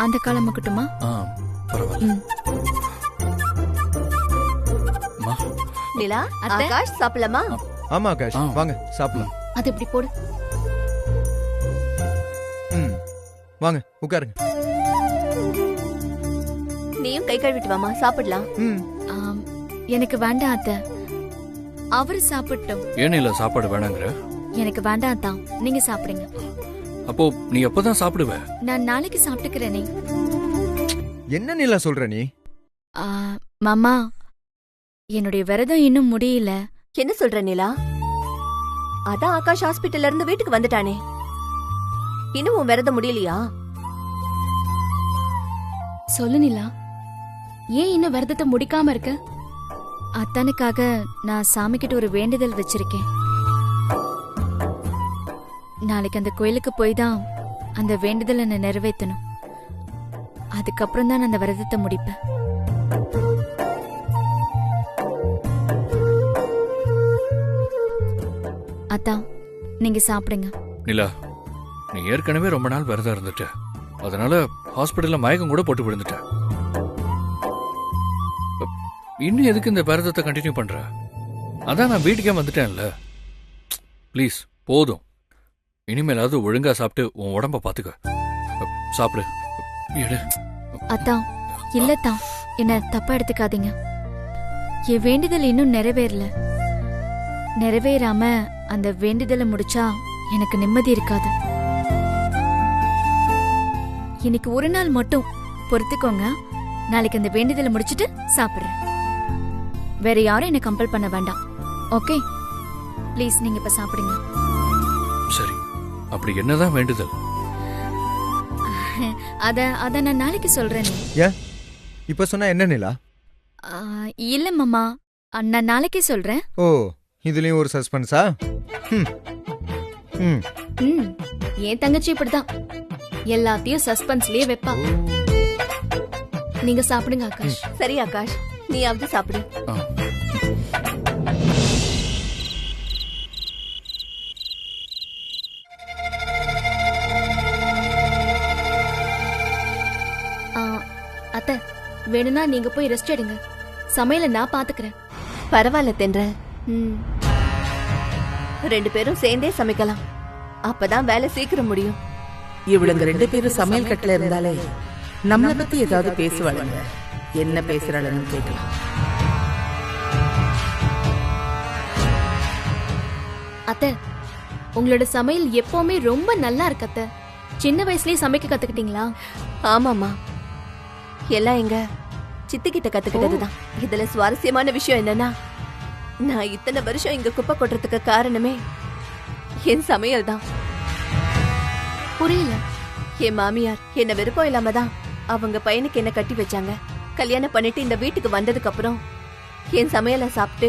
அந்த காலம் மக்கட்டுமா? பரவாயில்ல. நிலா, ஆகாஷ் சாப்பிடலாமா? ஆமா ஆகாஷ், வாங்க சாப்பிடலாம். அது இப்படி போடு. வாங்க உட்காருங்க. நீயும் கை கழுவிட்டு வாமா, சாப்பிடலாம். எனக்கு வேண்டாம் அத்தை, அவரு சாப்பிட்டோம். ஏன் இல்ல சாப்பாடு வேணாங்கிற? எனக்கு வேண்டாம் அத்தா, நீங்க சாப்பிடுங்க. அப்போ நீ எப்பதான் சாப்பிடுவ? நான் நாளைக்கு சாப்பிட்டுக்கிறேனே. என்ன நிலா சொல்ற நீ? மாமா, என்னுடைய விரதம் இன்னும் முடியல. என்ன சொல்ற நிலா? அதான் ஆகாஷ் ஹாஸ்பிட்டல்ல இருந்து வீட்டுக்கு வந்துட்டானே, இன்னும் உன் விரதம் முடியலையா? சொல்லு நிலா, ஏன் இன்னும் விரதத்தை முடிக்காம இருக்க? அத்தானுக்காக நான் சாமி கிட்ட ஒரு வேண்டுதல் வச்சிருக்கேன். நாளைக்கு அந்த கோயிலுக்கு போய் தான் அந்த வேண்டுதலை நான் நிறைவேற்றணும். அதுக்கப்புறம் தான் அந்த விரதத்தை முடிப்பேன். அதான் நீங்க சாப்பிடுங்க. நிலா, நீ ஏற்கனவே ரொம்ப நாள் விரதம் இருந்துட்ட, அதனால ஹாஸ்பிட்டல்ல மயக்கம் கூட போட்டு விழுந்துட்ட. இன்னும் எதுக்கு இந்த விரதத்தை கண்டினியூ பண்ற? அதான் நான் வீட்டுக்கே வந்துட்டேன்ல. ப்ளீஸ் போதும். இனிமேலாவது ஒழுங்கா சாப்பிட்டு உன் உடம்ப பாத்துக்க. சாப்பிடு. அதான் இல்லத்தான், என்ன தப்பா எடுத்துக்காதீங்க. என் வேண்டுதல் இன்னும் நிறைவேறல. நிறைவேறாம அந்த வேண்டுதலை முடிச்சா எனக்கு நிம்மதி இருக்காது. இன்னைக்கு ஒரு நாள் மட்டும் பொறுத்துக்கோங்க. நாளைக்கு அந்த வேண்டுதலை முடிச்சிட்டு சாப்பிடுறேன். வேற யாரும் என்ன கம்பல் பண்ண வேண்டாம். ஓகே, ப்ளீஸ் நீங்க இப்ப சாப்பிடுங்க. சரி, அப்படி என்னதான் வேண்டுதல்? அத நான் நாளைக்கு சொல்றேன். ஏன் இப்ப சொன்னா என்ன நிலா? இல்ல மாமா, நான் நாளைக்கே சொல்றேன். ஓ, இதுலயும் ஒரு சஸ்பென்ஸா? என் தங்கச்சி இப்படிதான் எல்லாத்தையும் சஸ்பென்ஸ்லயே வைப்பா. நீங்க சாப்பிடுங்க ஆகாஷ். சரி ஆகாஷ், நீயாவது சாப்பிடு. அத்தை, வேணும்னா நீங்க போய் ரெஸ்ட் எடுங்க. சமையல நான் பாத்துக்கிறேன். பரவாயில்ல தென்றல், ரெண்டு பேரும் சேர்ந்தே சமைக்கலாம். அப்பதான் வேலை சீக்கிரம் முடியும். இவளுங்க ரெண்டு பேரும் சமையல் கட்டுல இருந்தாலே நம்மளை பத்தி ஏதாவது பேசுவாளுங்க. என்ன பேசுறாளுன்னு கேட்கலாம். அத்தை, உங்களோட சமையல் எப்பவுமே ரொம்ப நல்லா இருக்கு அத்தை. சின்ன வயசுலயே சமைக்க கத்துக்கிட்டீங்களா? ஆமாமா, எல்லாம் எங்க சித்தி கிட்ட கத்துக்கிட்டதுதான். இதுல சுவாரஸ்யமான விஷயம் என்னன்னா, நான் இத்தனை வருஷம் இங்க குப்பை கொட்டுறதுக்கு காரணமே என் சமையல் தான். புரியல. என் மாமியார் என்ன விருப்பம் இல்லாம தான் அவங்க பையனுக்கு என்ன கட்டி வச்சாங்க. கல்யாணம் பண்ணிட்டு இந்த வீட்டுக்கு வந்ததுக்கு அப்புறம் என் சமையலை சாப்பிட்டு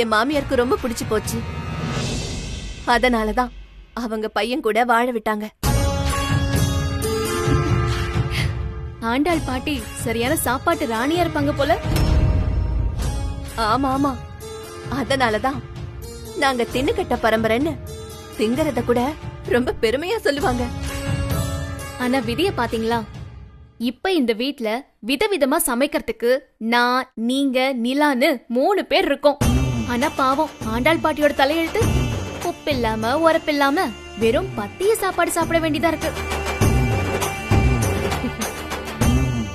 என் மாமியாருக்கு ரொம்ப பிடிச்சு போச்சு. அதனாலதான் அவங்க பையன் கூட வாழ விட்டாங்க. ஆண்டாள் பாட்டி சரியான சாப்பாட்டு ராணியா இருப்பாங்க போல. ஆமா ஆமா, அதனாலதான் நாங்க தின்னுக்கட்ட பரம்பரைன்னு திங்கறத கூட ரொம்ப பெருமையா சொல்லுவாங்க. ஆனா விதிய பாத்தீங்களா? இப்ப இந்த வீட்ல விதவிதமா சமைக்கிறதுக்கு நான், நீங்க, நிலான்னு 3 பேர் இருக்கோம். ஆனா பாவம் ஆண்டாள் பாட்டியோட தலையெழுத்து உப்பு இல்லாம உரப்பு இல்லாம வெறும் பத்திய சாப்பாடு சாப்பிட வேண்டியதா இருக்கு.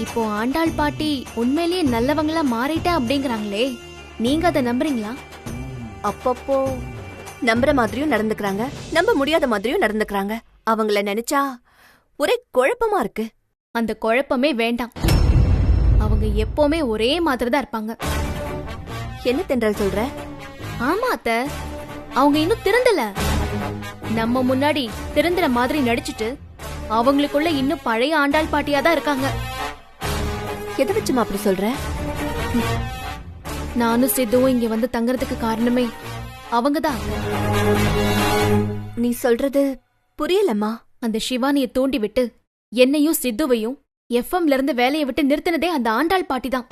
இப்போ ஆண்டாள் பாட்டி உண்மையிலேயே நல்லவங்களா மாறிட்டா அப்படிங்கறாங்களே, நீங்க அதை நம்புறீங்களா? அப்பப்போ நம்புற மாதிரியும் நடந்துக்கிறாங்க, நம்ப முடியாத மாதிரியும் நடந்துக்கிறாங்க. அவங்கள நினைச்சா ஒரே குழப்பமா இருக்கு. அந்த குழப்பமே வேண்டாம். அவங்க எப்பவுமே ஒரே மாதிரி தான் இருப்பாங்க. என்ன தென்றல் சொல்ற? ஆமா அத்த, அவங்க இன்னும் திருந்தல. நம்ம முன்னாடி திருந்துற மாதிரி நடிச்சிட்டு அவங்களுக்குள்ள இன்னும் பழைய ஆண்டாள் பாட்டியா தான் இருக்காங்க. எதை வச்சுமா அப்படி சொல்ற? நானும் சித்துவும் இங்க வந்து தங்கறதுக்கு காரணமே அவங்கதான். நீ சொல்றது புரியலம்மா. அந்த சிவானியை தூண்டி விட்டு என்னையும் சித்துவையும் எஃப்எம்ல இருந்து வேலையை விட்டு நிறுத்தினதே அந்த ஆண்டாள் பாட்டி தான்.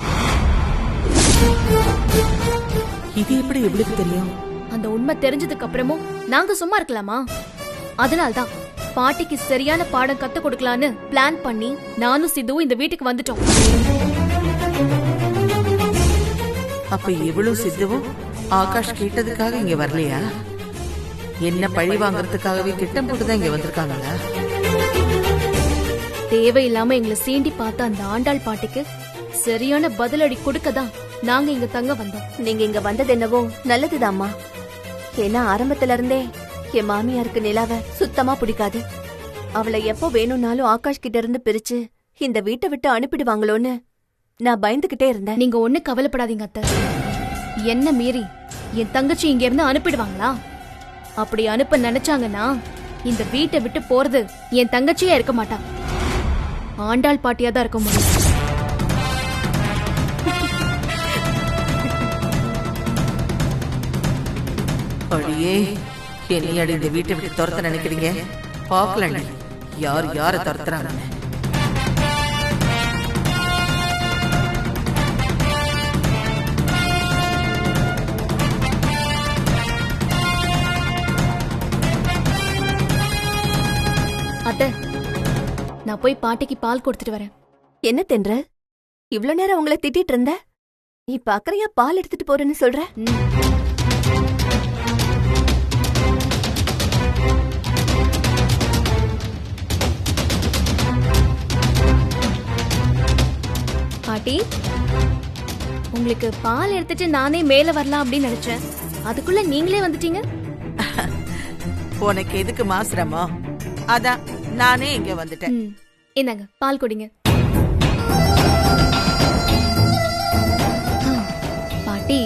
இது எப்படி இவளுக்கு தெரியும்? அந்த உண்மை தெரிஞ்சதுக்கு அப்புறமும் நாங்க சும்மா இருக்கலாமா? அதனால்தான் பாட்டிக்கு சரியான பாடம் கத்து கொடுக்கலான்னு பிளான் பண்ணி நானும் சித்துவும் இந்த வீட்டுக்கு வந்துட்டோம். அப்ப இவ்வளவு சித்துவும் ஆகாஷ் கேட்டதுக்காக இங்க வரலையா? என்ன பழி வாங்குறதுக்காகவே திட்டம் போட்டுதான் இங்க வந்திருக்காங்களா? தேவையில்லாம எங்களை சீண்டி பார்த்த அந்த ஆண்டாள் பாட்டிக்கு சரியான பதிலடி கொடுக்கதான் நாங்க இங்க தங்க வந்தோம். நீங்க இங்க வந்தது என்னவோ நல்லதுதாம்மா. ஏன்னா ஆரம்பத்துல இருந்தே என் மாமியாருக்கு நிலாவை சுத்தமா பிடிக்காது. அவளை எப்போ வேணும்னாலும் ஆகாஷ் கிட்ட இருந்து பிரிச்சு இந்த வீட்டை விட்டு அனுப்பிடுவாங்களோன்னு நான் பயந்துகிட்டே இருந்தேன். நீங்க ஒண்ணு கவலைப்படாதீங்க அத்தை. என்ன மீறி என் தங்கச்சி இங்க இருந்து அனுப்பிடுவாங்களா? அப்படி அனுப்ப நினைச்சாங்கன்னா இந்த வீட்டை விட்டு போறது என் தங்கச்சியா இருக்க மாட்டா, ஆண்டாள் பாட்டியா தான் இருக்க முடியும். அடியே, என்னையாடி இந்த வீட்டை விட்டு துரத்த நினைக்கிறீங்க? பாக்கல யார் யார துரத்துறாங்க. அத்தை, நான் போய் பாட்டிக்கு பால் கொடுத்துட்டு வரேன். என்ன தென்ற இவ்ளோ நேரம் உங்களை திட்டிட்டு இருந்த, இப்ப அக்கறையா பால் எடுத்துட்டு போறேன்னு சொல்ற? பாட்டி, உங்களுக்கு பால் எடுத்துட்டு நானே மேல வரலாம் அப்படின்னு நினைச்சேன். அதுக்குள்ள நீங்களே வந்துட்டீங்க. உனக்கு எதுக்கு மாசிரமோ? அதான் நானே இங்க வந்துட்டேன். இந்தாங்க பால் குடிங்க. பாட்டி,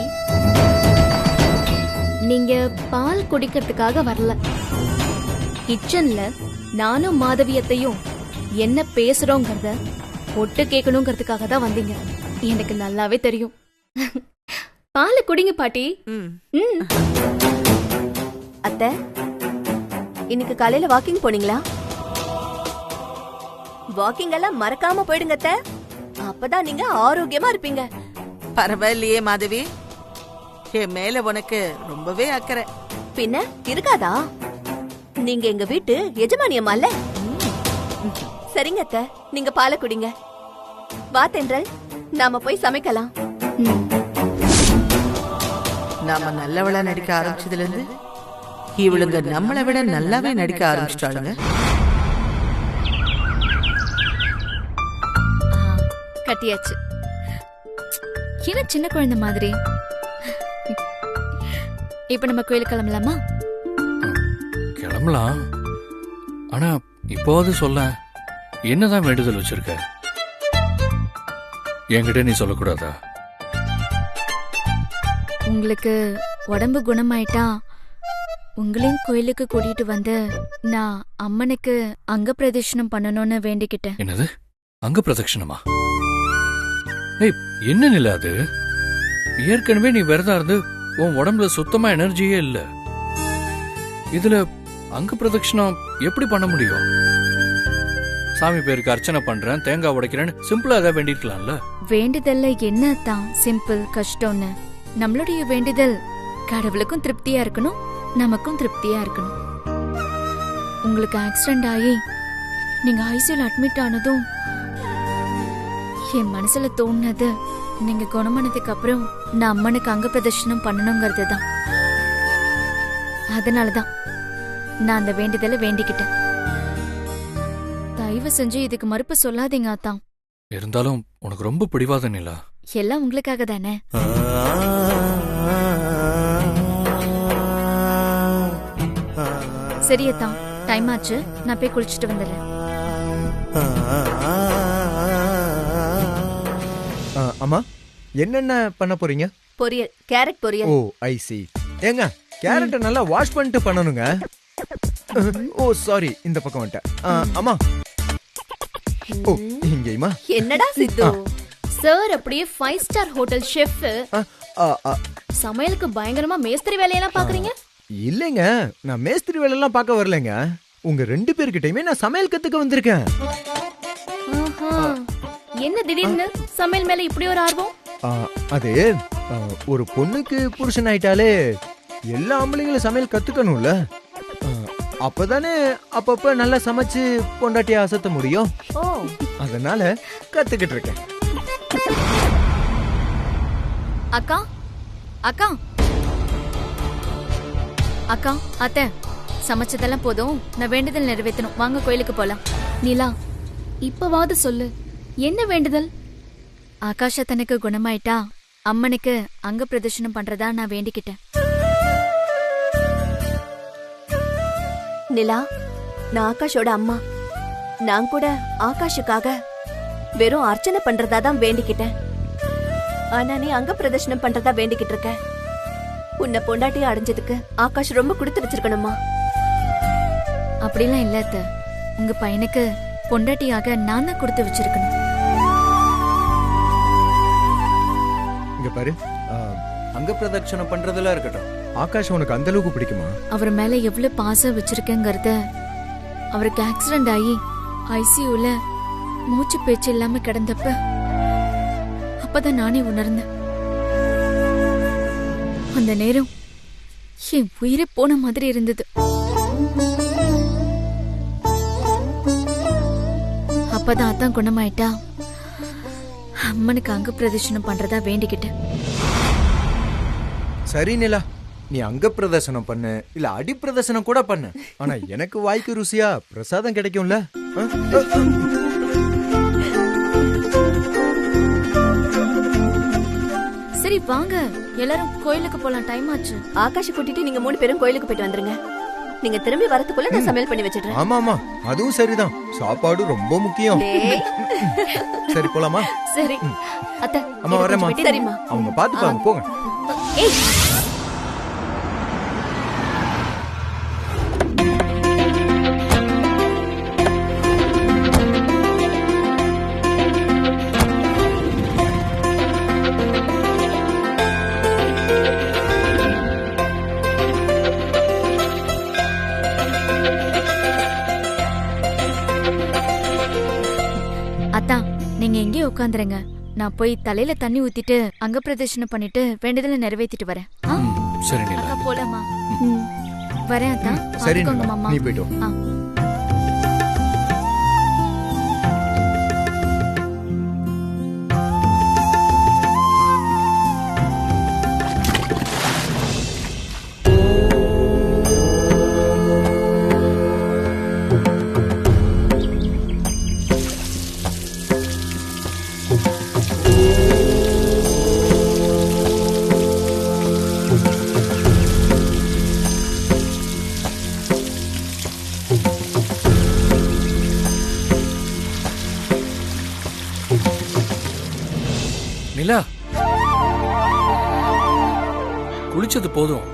நீங்க பால் குடிக்கிறதுக்காக வரல. கிச்சன்ல நானும் மாதவியத்தையும் என்ன பேசுறோங்கிறத ஒட்டு கேட்கணுங்கிறதுக்காக தான் வந்தீங்க. எனக்கு நல்லாவே தெரியும். பால் குடிங்க பாட்டி. அத்தை, இன்னைக்கு காலையில வாக்கிங் போனீங்களா? வாக்கிங் எல்லாம் மறக்காம போயிடுங்க அத்தை. அப்பதான் நீங்க ஆரோக்கியமா இருப்பீங்க. பரவாயில்லையே மாதவி, என் மேல உனக்கு ரொம்பவே அக்கறை. பின்ன இருக்காதா? நீங்க எங்க வீட்டு எஜமானியம்மா இல்ல? சரிங்க அத்தை, நீங்க பாலை குடிங்க. வா தென்றல், நாம போய் சமைக்கலாம். நாம நல்லவளா நடிக்க ஆரம்பிச்சதுல இருந்து இவளுங்க நம்மளை விட நல்லாவே நடிக்க ஆரம்பிச்சிட்டாளுங்க. கட்டியாச்சு. என்ன சின்ன குழந்தை மாதிரி. இப்ப நம்ம கோயிலுக்கு கிளம்பலாமா? கிளம்பலாம். ஆனா இப்போது சொல்ல, என்னதான் வேண்டுதல் வச்சிருக்க? என்கிட்ட நீ சொல்லக்கூடாதா? உங்களுக்கு உடம்பு குணமாயிட்டா உங்களையும் கோயிலுக்கு கூட்டிட்டு வந்து நான் அம்மனுக்கு அங்க பிரதட்சணம் பண்ணணும்னு வேண்டிக்கிட்டேன். என்னது அங்க பிரதட்சணமா? ஏய், என்ன நில அது? ஏற்கனவே நீ விரதம் இருந்து உன் உடம்புல சுத்தமா எனர்ஜியே இல்ல. இதுல அங்க பிரதட்சணம் எப்படி பண்ண முடியும்? சாமி பேருக்கு அர்ச்சனை பண்றேன், தேங்காய் உடைக்கிறேன்னு சிம்பிளா ஏதாவது வேண்டிருக்கலாம்ல. வேண்டுதல்ல என்ன தான் சிம்பிள் கஷ்டம்னு? நம்மளுடைய வேண்டுதல் கடவுளுக்கும் திருப்தியா இருக்கணும், நமக்கும் திருப்தியா இருக்கணும். உங்களுக்கு ஆக்சிடென்ட் ஆகி நீங்க ஐசியூல அட்மிட் ஆனதும் என் மனசுல தோணுனது, நீங்க குணமானதுக்கு அப்புறம் நான் அம்மனுக்கு அங்க பிரதர்ஷனம் பண்ணணுங்கிறது தான். அதனாலதான் நான் அந்த வேண்டுதலை வேண்டிக்கிட்டேன். தயவு செஞ்சு இதுக்கு மறுப்பு சொல்லாதீங்க அத்தான். இருந்தாலும் உனக்கு ரொம்ப பிடிவாத நிலா. எல்லாம் உங்களுக்காக தானே. சரியத்தான், டைம் ஆச்சு, நான் போய் குளிச்சுட்டு வந்துடுறேன். அம்மா, என்னென்ன பண்ண போறீங்க? பொரியல், கேரட் பொரியல். ஓ, ஐ சி. ஏங்க, கேரட்டை நல்லா வாஷ் பண்ணிட்டு பண்ணணுங்க. ஓ சாரி, இந்த பக்கம் வந்துட்டேன். அம்மா, ஓ இங்கேயுமா? என்னடா சித்து, சார் அப்படியே 5 ஸ்டார் ஹோட்டல் ஷெஃப். சமையலுக்கு பயங்கரமா மேஸ்திரி வேலையெல்லாம் பாக்குறீங்க? இல்லைங்க, நான் மேஸ்திரி வேலையெல்லாம் பார்க்க வரலைங்க. உங்க 2 பேர்கிட்டயுமே நான் சமையல் கத்துக்க வந்திருக்கேன். என்ன திடீர்னு சமையல் மேல இப்படி ஒரு ஆர்வம்? அது ஒரு பொண்ணுக்கு புருஷன் ஆயிட்டாலே எல்லா ஆம்பளைங்களும் சமையல் கத்துக்கணும்ல. அப்பதானே அப்பப்ப நல்லா சமைச்சு பொண்டாட்டிய அசத்த முடியும். ஓ அதனால கத்துக்கிட்டு இருக்கேன். அக்கா அக்கா அக்கா அத்தை சமைச்சதெல்லாம் போதும், நான் வேண்டுதல் நிறைவேற்றணும். வாங்க கோயிலுக்கு போலாம். நிலா, இப்பவாவது சொல்லு, என்ன வேண்டுதல்? ஆகாஷ தனக்கு குணமாயிட்டா அம்மனுக்கு அங்க பிரதர்ஷனம் பண்றதா நான் வேண்டிக்கிட்டேன். நிலா, நான் ஆகாஷோட அம்மா. நான் கூட ஆகாஷுக்காக வெறும் அர்ச்சனை பண்றதா தான் வேண்டிக்கிட்டேன். ஆனா நீ அங்க பிரதர்ஷனம் பண்றதா வேண்டிக்கிட்டு இருக்க. உன்னை பொண்டாட்டிய அடைஞ்சதுக்கு ஆகாஷ் ரொம்ப கொடுத்து வச்சிருக்கணுமா? அப்படிலாம் இல்ல அத்தை. உங்க பையனுக்கு பொண்டாட்டியாக நான் தான் கொடுத்து வச்சிருக்கணும். இங்க பாரு, அங்க பிரதட்சணம் பண்றதெல்லாம் இருக்கட்டும். ஆகாஷ் உனக்கு அந்த அளவுக்கு பிடிக்குமா? அவர் மேல எவ்வளவு பாசம் வச்சிருக்கேங்கிறத அவருக்கு ஆக்சிடென்ட் ஆகி ஐசியூல மூச்சு பேச்சு இல்லாம கிடந்தப்ப அப்பதான் நானே உணர்ந்தேன். அந்த நேரம் என் உயிரே போன மாதிரி இருந்தது. அப்பதான் அதான் குணமாயிட்டா அம்மனுக்கு அங்க பிரதர்ஷனம் பண்றதா வேண்டிக்கிட்டேன். சரி நிலா, நீ அங்க பிரதர்சனம் பண்ணு, இல்ல அடி பிரதர்சனம் கூட பண்ணு. ஆனா எனக்கு வாய்க்கு ருசியா பிரசாதம் கிடைக்கும்ல. சரி வாங்க, எல்லாரும் கோயிலுக்கு போலாம், டைம் ஆச்சு. ஆகாஷை கூட்டிட்டு நீங்க 3 பேரும் கோயிலுக்கு போயிட்டு வந்துருங்க. நீங்க திரும்பி வரதுக்குள்ள நான் சமையல் பண்ணி வச்சிடுறேன். ஆமா ஆமா, அதுவும் சரிதான். சாப்பாடு ரொம்ப முக்கியம். டேய். சரி போலாமா? சரி அத்தை, அம்மா வரேம்மா. சரிம்மா. அவங்க பாத்துப்பாங்க, போங்க. ஏய் அத்தா, நீங்க எங்கேயும் உட்காந்துருங்க. நான் போய் தலையில தண்ணி ஊத்திட்டு அங்க பிரதர்ஷனம் பண்ணிட்டு வேண்டுதலை நிறைவேற்றிட்டு வரேன். ஆ? சரி நிலா. அக்கா போலாமா? வரேன் அத்தா. சரி பாத்துக்கோங்க நிலா, மாமா. நீ போயிட்டு வா. ஆ. நிலா, குளிச்சது போதும்,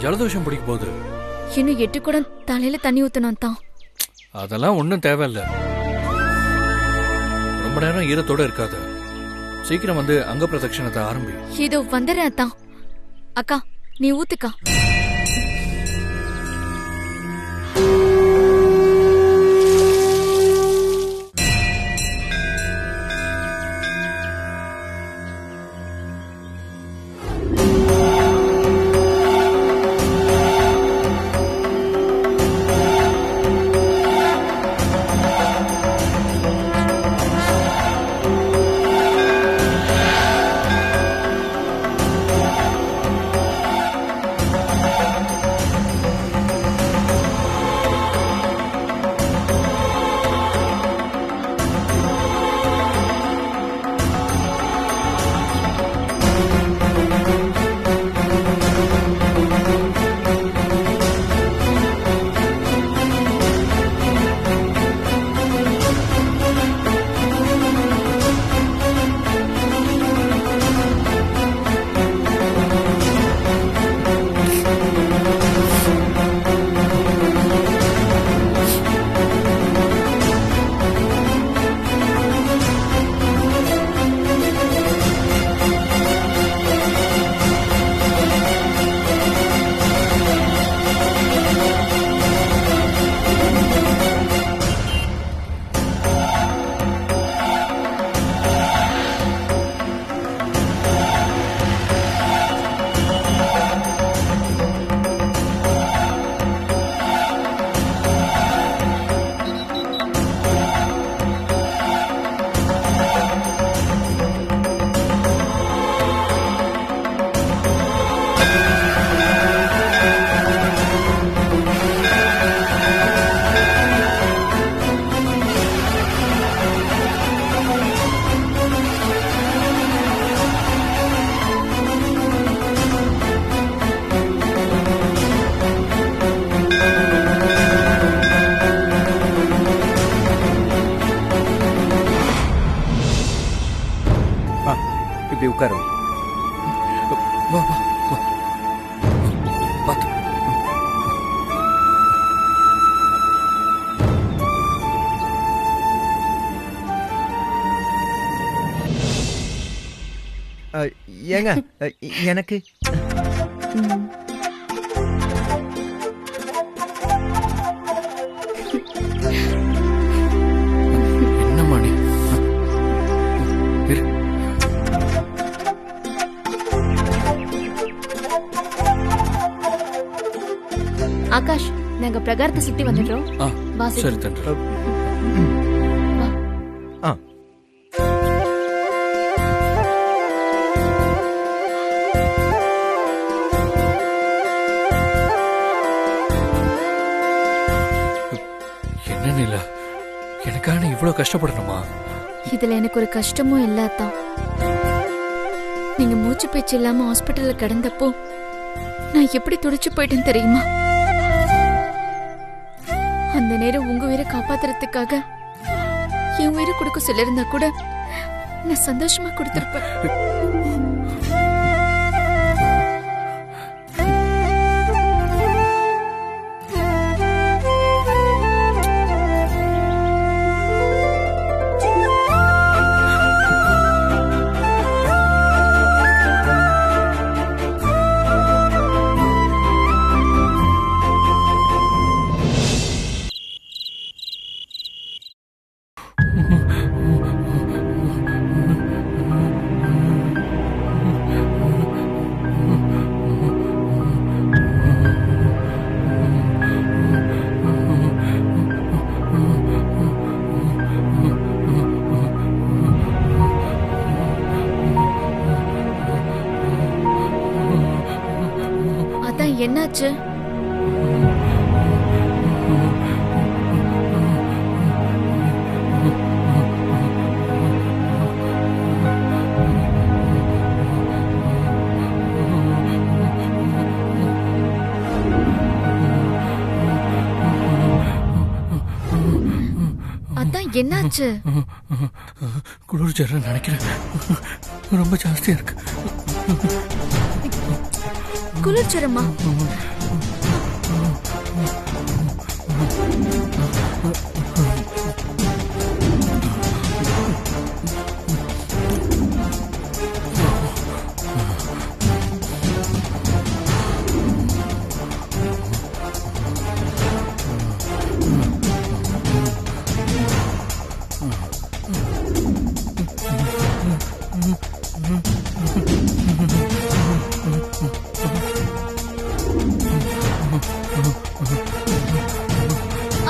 ஜலதோஷம் பிடிக்க போகுது. இன்னும் 8 குடம் தலையில தண்ணி ஊத்தணும் தான். அதெல்லாம் ஒன்றும் தேவையில்ல. ரொம்ப நேரம் ஈரத்தோட இருக்காது. சீக்கிரம் வந்து அங்க பிரதட்சணத்தை ஆரம்பி. இதோ வந்துடுறேன் அத்தா. அக்கா நீ ஊத்துக்கா. உட்காருங்க. வா வா வா. பாத்து. ஏங்க எனக்கு என்னம்மா நீ? இரு. ஆகாஷ், நாங்க பிரகாரத்தை சுத்தி வந்துடுறோம். ஆ, வாசி. சரி தண்டு. ஆ என்ன நிலா, எனக்கான இவ்வளவு கஷ்டப்படணுமா? இதுல எனக்கு ஒரு கஷ்டமும் இல்லாதான். நீங்க மூச்சு பேச்சு இல்லாம ஹாஸ்பிட்டல்ல கிடந்தப்போ நான் எப்படி துடிச்சு போயிட்டேன் தெரியுமா? அந்த நேரம் உங்க உயிரை காப்பாத்துறதுக்காக என் உயிரை கொடுக்க சொல்லிருந்தா கூட நான் சந்தோஷமா கொடுத்திருப்பேன். அதான் என்னாச்சு? அதான் என்னாச்சு? குளிர் ஜரம் நினைக்கிறேன், ரொம்ப ஜாஸ்தியா இருக்கு. குளிர்ச்சரமா?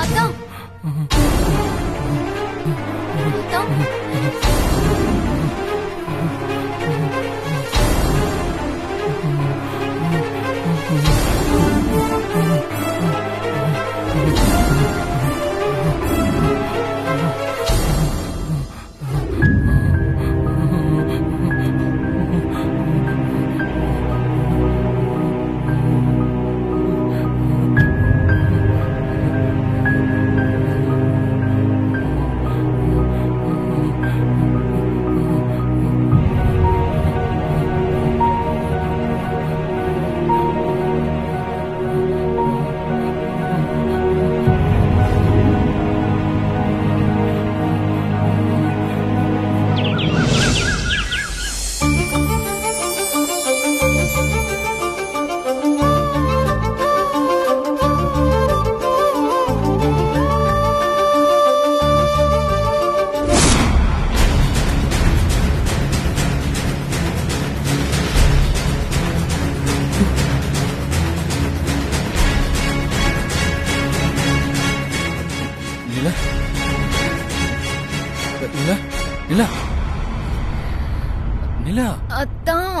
அதான் நிலா, நிலா, நிலா, நிலா. அதான்.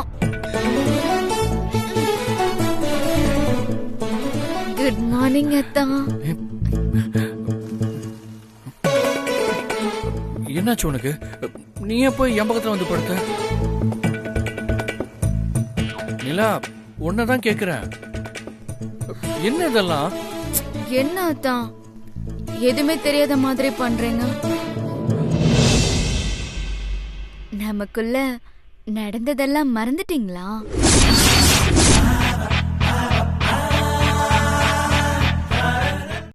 குட் மார்னிங் அத்தா. என்னாச்சு உனக்கு? நீ போய் என் பக்கத்துல வந்து படுத்த? நிலா, உன்னதான் கேக்குறேன், என்ன இதெல்லாம்? என்ன அத்தா எதுவுமே தெரியாத மாதிரி பண்றீங்க? நமக்குள்ள நடந்ததெல்லாம் மறந்துட்டீங்களா?